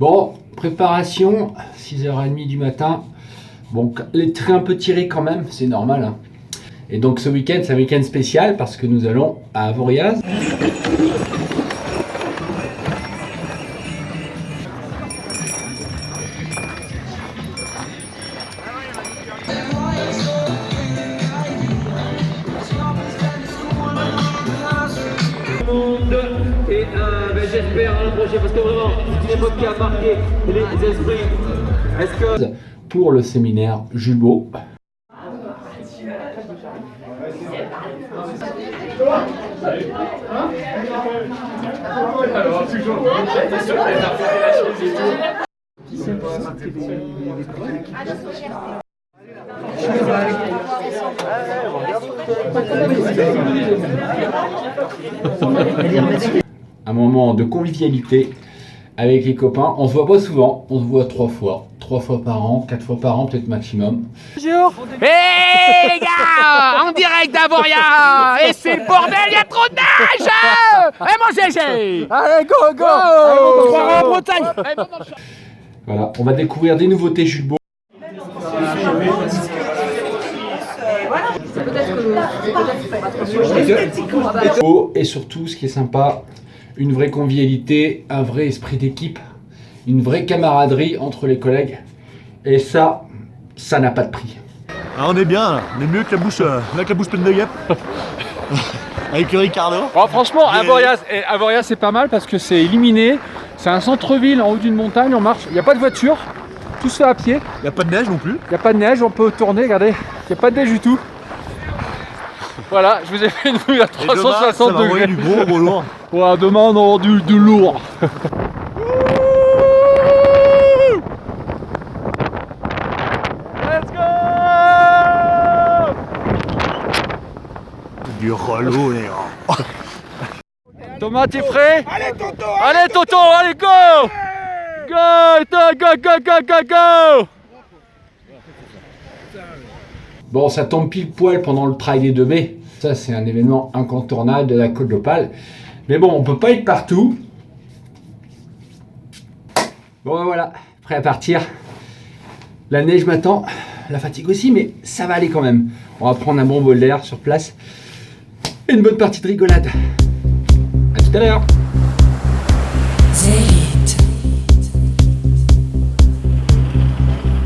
Bon, préparation, 6h30 du matin. Bon, les trains un peu tirés quand même, c'est normal. Hein. Et donc ce week-end, c'est un week-end spécial parce que nous allons à Avoriaz. Et j'espère l'an prochain parce que vraiment c'est une époque qui a marqué les esprits. Est-ce que pour le séminaire Jules Beau. Un moment de convivialité avec les copains. On se voit pas souvent, on se voit 3 fois. 3 fois par an, 4 fois par an peut-être maximum. Bonjour. Hey les gars, en direct d'Avoria. Et c'est le bordel, il y a trop de neige. Eh mon GG. Allez go go. On croira en Bretagne. Voilà, on va découvrir des nouveautés Jules Beau. Et surtout, ce qui est sympa, une vraie convivialité, un vrai esprit d'équipe, une vraie camaraderie entre les collègues. Et ça n'a pas de prix. Ah, on est bien, là. On est mieux que la bouche pleine de guêpes. Avec Ricardo. Bon, franchement, Avoriaz c'est pas mal parce que c'est illuminé. C'est un centre-ville en haut d'une montagne, on marche. Il n'y a pas de voiture, tout se fait à pied. Il n'y a pas de neige non plus. Il n'y a pas de neige, on peut tourner, regardez. Il n'y a pas de neige du tout. Voilà, je vous ai fait une vue à 360 degrés. Du gros lourd. Ouais, demain on aura du lourd. Let's go! Du relou, les gars. Thomas, t'es prêt? Allez Toto, allez go! Go! Bon, ça tombe pile poil pendant le Trail des 2 mai. Ça, c'est un événement incontournable de la Côte d'Opale. Mais bon, on peut pas être partout. Bon, voilà, prêt à partir. La neige m'attend, la fatigue aussi, mais ça va aller quand même. On va prendre un bon bol d'air sur place. Et une bonne partie de rigolade. À tout à l'heure.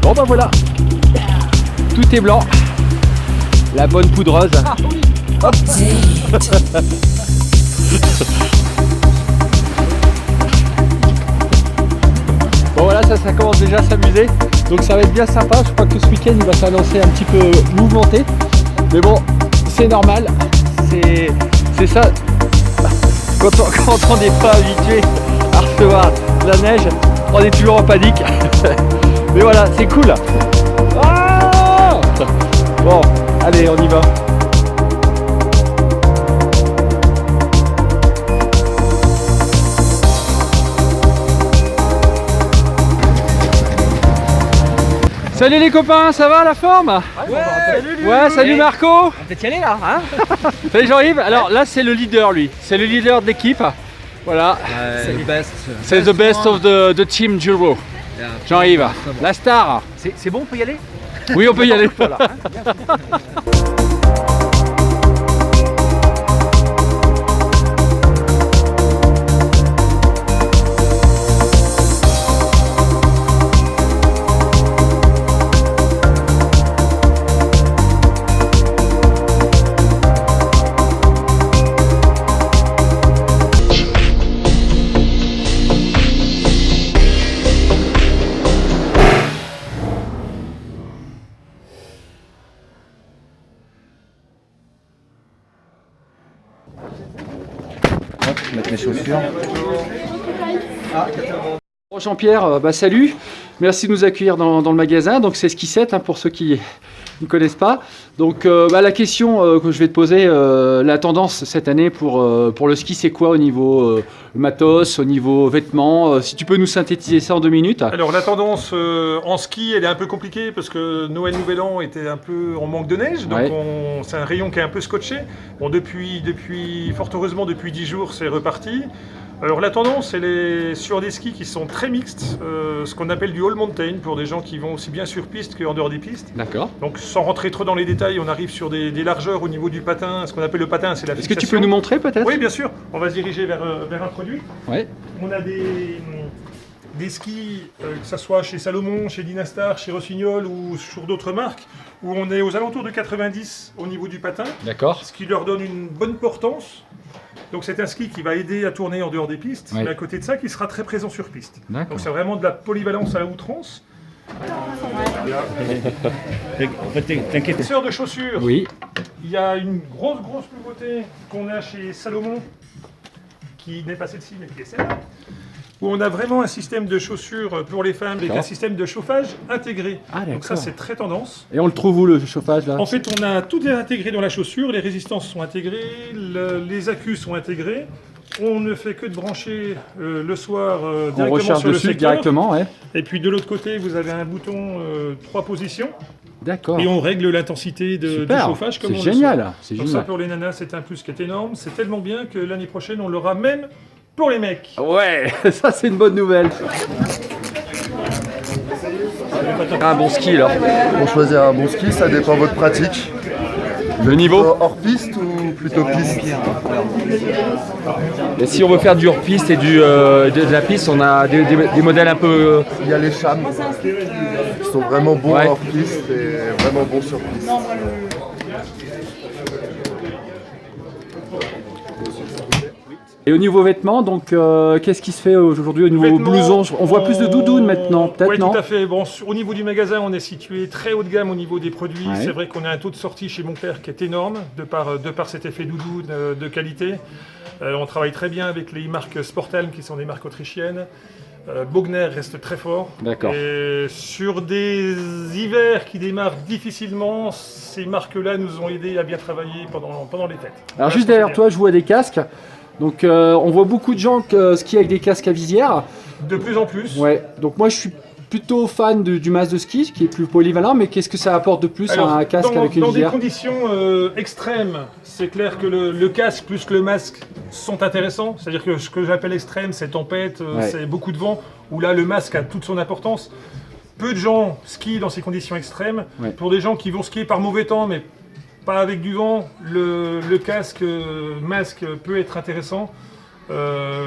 Bon bah voilà, tout est blanc, la bonne poudreuse. Hop. Bon voilà, ça commence déjà à s'amuser, donc ça va être bien sympa. Je crois que ce week-end il va s'annoncer un petit peu mouvementé, mais bon, c'est normal, c'est ça. Quand on n'est pas habitué à recevoir de la neige, on est toujours en panique. Mais voilà, c'est cool. Ah bon, allez, on y va. Salut les copains, ça va la forme? Ouais, salut Marco. On va peut-être y aller là, hein? Salut Jean-Yves. Alors là, c'est le leader lui. C'est le leader de l'équipe. Voilà. C'est le best. C'est the best of the team Juro. Jean-Yves, la star. C'est bon, on peut y aller? Oui, on peut y aller. Voilà. Mettre mes chaussures. Bon, Jean-Pierre, salut. Merci de nous accueillir dans le magasin. Donc c'est Ski 7 hein, pour ceux qui ne connaissent pas. Donc la question que je vais te poser, la tendance cette année pour le ski, c'est quoi au niveau matos, au niveau vêtements? Si tu peux nous synthétiser ça en 2 minutes. Alors la tendance en ski, elle est un peu compliquée parce que Noël Nouvel An était un peu en manque de neige, donc Ouais. c'est un rayon qui est un peu scotché. Bon, depuis fort heureusement depuis 10 jours, c'est reparti. Alors la tendance, elle est sur des skis qui sont très mixtes, ce qu'on appelle du all mountain pour des gens qui vont aussi bien sur piste qu'en dehors des pistes. D'accord. Donc sans rentrer trop dans les détails, on arrive sur des largeurs au niveau du patin. Ce qu'on appelle le patin, c'est la Est-ce fixation. que tu peux nous montrer peut-être? Oui, bien sûr. On va se diriger vers un produit. Ouais. On a des skis, que ce soit chez Salomon, chez Dynastar, chez Rossignol ou sur d'autres marques, où on est aux alentours de 90 au niveau du patin, D'accord. ce qui leur donne une bonne portance. Donc c'est un ski qui va aider à tourner en dehors des pistes, Ouais. mais à côté de ça, qui sera très présent sur piste. D'accord. Donc c'est vraiment de la polyvalence à outrance. T'inquiète. Sœur de chaussures, Oui. il y a une grosse nouveauté qu'on a chez Salomon, qui n'est pas celle-ci, mais qui est celle-là, où on a vraiment un système de chaussures pour les femmes avec D'accord. un système de chauffage intégré. Ah, Donc ça, d'accord. c'est très tendance. Et on le trouve où le chauffage là? En fait, on a tout est intégré dans la chaussure, les résistances sont intégrées, les accus sont intégrés. On ne fait que de brancher le soir On directement recharge sur le dessus secteur. directement, ouais. Et puis de l'autre côté, vous avez un bouton 3 positions. D'accord. Et on règle l'intensité du Super. chauffage comme C'est on le génial. souhaite. C'est Donc ça, génial. pour les nanas, c'est un plus qui est énorme. C'est tellement bien que l'année prochaine, on l'aura même pour les mecs. Ouais, ça c'est une bonne nouvelle. Un bon ski alors. Pour choisir un bon ski, ça dépend de votre pratique. Le niveau. Hors piste ou plutôt piste? Et si on veut faire du hors-piste et de la piste, on a des modèles un peu. Il y a les chams qui sont vraiment bons Ouais. hors piste et vraiment bons sur piste. Et au niveau vêtements, donc qu'est-ce qui se fait aujourd'hui au niveau Vêtements, blouson? On voit plus de doudounes maintenant, peut-être, Oui, non? tout à fait. Bon, au niveau du magasin, on est situé très haut de gamme au niveau des produits. Ouais. C'est vrai qu'on a un taux de sortie chez Moncler qui est énorme, de par cet effet doudoune de qualité. On travaille très bien avec les marques Sportelm, qui sont des marques autrichiennes. Bogner reste très fort. D'accord. Et sur des hivers qui démarrent difficilement, ces marques-là nous ont aidés à bien travailler pendant les fêtes. Alors Voilà, juste c'est derrière bien. toi, je vois des casques. Donc on voit beaucoup de gens skier avec des casques à visière. De plus en plus. Ouais. Donc moi je suis plutôt fan du masque de ski, qui est plus polyvalent, mais qu'est-ce que ça apporte de plus Alors, à un casque avec une dans des visière? conditions extrêmes, c'est clair que le casque plus que le masque sont intéressants. C'est-à-dire que ce que j'appelle extrême, c'est tempête, Ouais. c'est beaucoup de vent, où là le masque a toute son importance. Peu de gens skient dans ces conditions extrêmes. Ouais. Pour des gens qui vont skier par mauvais temps, mais pas avec du vent, le casque masque peut être intéressant.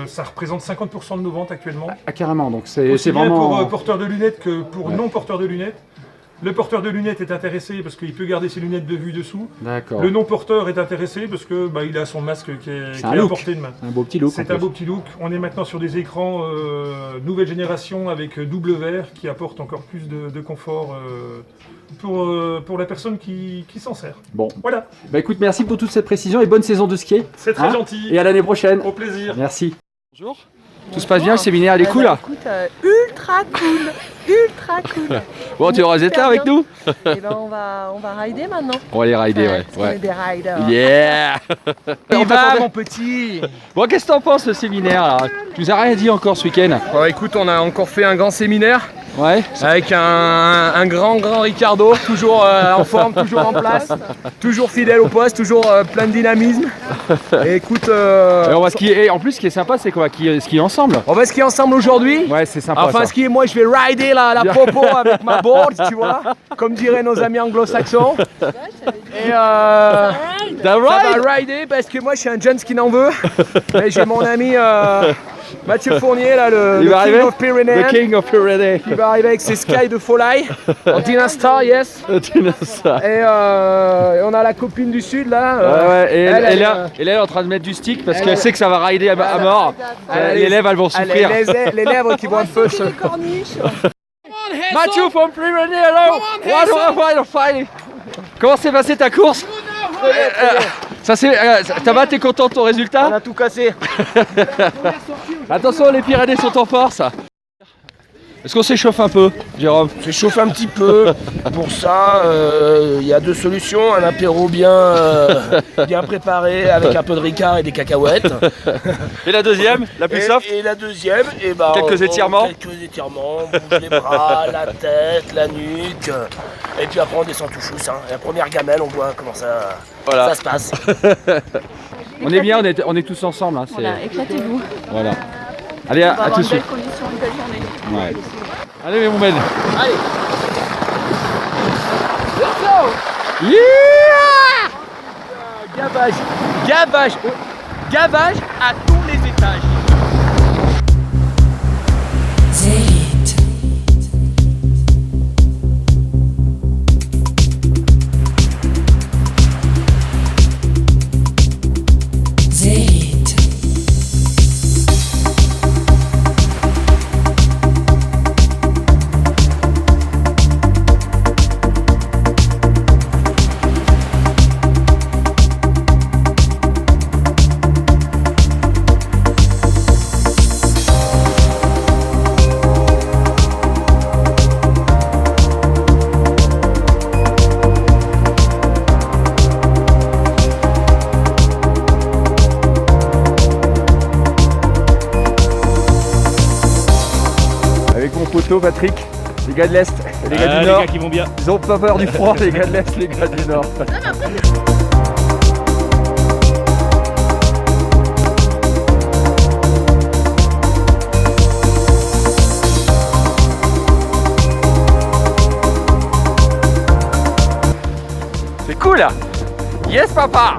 Ça représente 50% de nos ventes actuellement. Ah carrément, donc c'est Aussi bien vraiment... pour porteurs de lunettes que pour Ouais. non porteurs de lunettes. Le porteur de lunettes est intéressé parce qu'il peut garder ses lunettes de vue dessous. D'accord. Le non-porteur est intéressé parce que il a son masque qui est un à look. portée de main. Un beau petit look. en C'est un plus. beau petit look. On est maintenant sur des écrans nouvelle génération avec double verre qui apportent encore plus de confort pour la personne qui s'en sert. Bon, Voilà, bah écoute, merci pour toute cette précision et bonne saison de ski. c'est très Hein gentil. Et à l'année prochaine. Au plaisir. Merci. Bonjour. Tout se passe bien, le séminaire, il est cool. Écoute, ultra cool, ultra cool. Bon, tu auras été là avec nous? Et ben on va rider maintenant. On va aller rider, Parce qu'on est des riders. Yeah. Il va, mon petit. Bon, qu'est-ce que t'en penses, le séminaire là? Tu nous as rien dit encore ce week-end? Bon, écoute, on a encore fait un grand séminaire Ouais. avec un grand Ricardo, toujours en forme, toujours en place, toujours fidèle au poste, toujours plein de dynamisme. Et écoute, Et on va skier. Et en plus, ce qui est sympa, c'est qu'on va skier ensemble. on va skier ensemble aujourd'hui. Ouais, c'est sympa. Enfin, ça. skier, moi je vais rider la popo avec ma board, tu vois, comme diraient nos amis anglo-saxons. Et T'as ça ride? va rider parce que moi je suis un jeune qui n'en veut. Mais j'ai mon ami Mathieu Fournier, là, le Il va King arriver of Pyrenees. The King of Pyrenees. Il va arriver avec ses Sky de Folai en Dynastar, yes. Tu know ça. Et on a la copine du Sud là. Ouais, ouais. Et elle, elle, elle, là, elle est en train de mettre du stick parce elle, qu'elle sait que ça va rider à mort. elle, Les lèvres, elles vont elle, souffrir. les lèvres qui vont un peu se. Les corniches. Mathieu from Pyrenees, hello! What fighting? Comment s'est passée ta course? Ça c'est, ça va, t'es content de ton On résultat? a tout cassé. Attention, les Pyrénées sont en force. Est-ce qu'on s'échauffe un peu, Jérôme? On s'échauffe un petit peu. Pour ça, il y a deux solutions. Un apéro bien préparé avec un peu de Ricard et des cacahuètes. Et la deuxième, la plus soft? Et la deuxième, Quelques étirements. Quelques étirements, on bouge les bras, la tête, la nuque. Et puis après on descend tout chousse. Hein. La première gamelle, on voit comment ça se passe. On est bien, on est tous ensemble. Hein, Voilà, éclatez-vous. Voilà. Allez, On va à avoir tout de une belle suite. condition, une belle journée. Ouais. Allez, mon Ben. Allez. Yeah! Gavage à tous les étages. Avec mon poteau Patrick, les gars de l'Est et les gars du Les Nord. gars qui vont bien. Ils ont pas peur du froid, les gars de l'Est, les gars du Nord. C'est cool. Yes papa.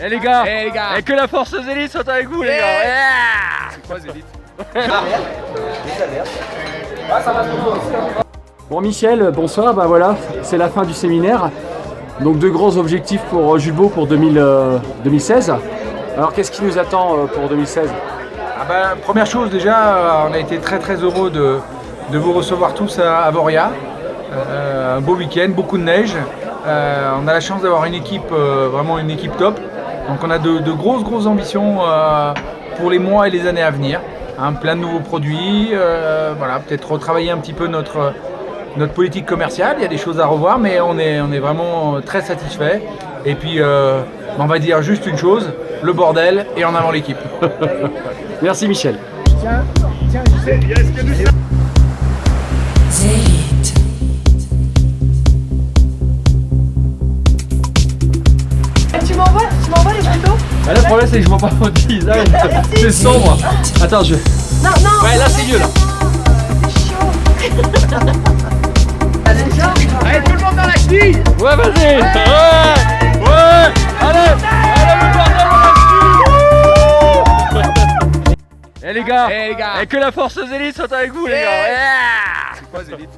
Eh les gars, Eh les gars. et que la force Zélite soit avec vous les gars. C'est quoi Zélite? Bon Michel, bonsoir, bah voilà, c'est la fin du séminaire. Donc deux grands objectifs pour Julbo pour 2016. Alors qu'est-ce qui nous attend pour 2016? Première chose déjà, on a été très très heureux de vous recevoir tous à Voria. Un beau week-end, beaucoup de neige. On a la chance d'avoir une équipe, vraiment une équipe top. Donc on a de grosses ambitions pour les mois et les années à venir. Hein, plein de nouveaux produits, voilà, peut-être retravailler un petit peu notre politique commerciale. Il y a des choses à revoir, mais on est vraiment très satisfait. Et puis on va dire juste une chose, le bordel et en avant l'équipe. Merci Michel. Tu m'envoies les photos? Bah, le problème c'est que je vois pas votre visage, c'est sombre. Attends, je... Non, non. Ouais là c'est mieux là. C'est chaud. Allez tout le monde dans la ch'tille. Ouais vas-y. Ouais. Allez le bordel on va dessus. Eh les gars, Eh les gars. et que la force Zélite soit avec vous les gars. C'est quoi Zélite?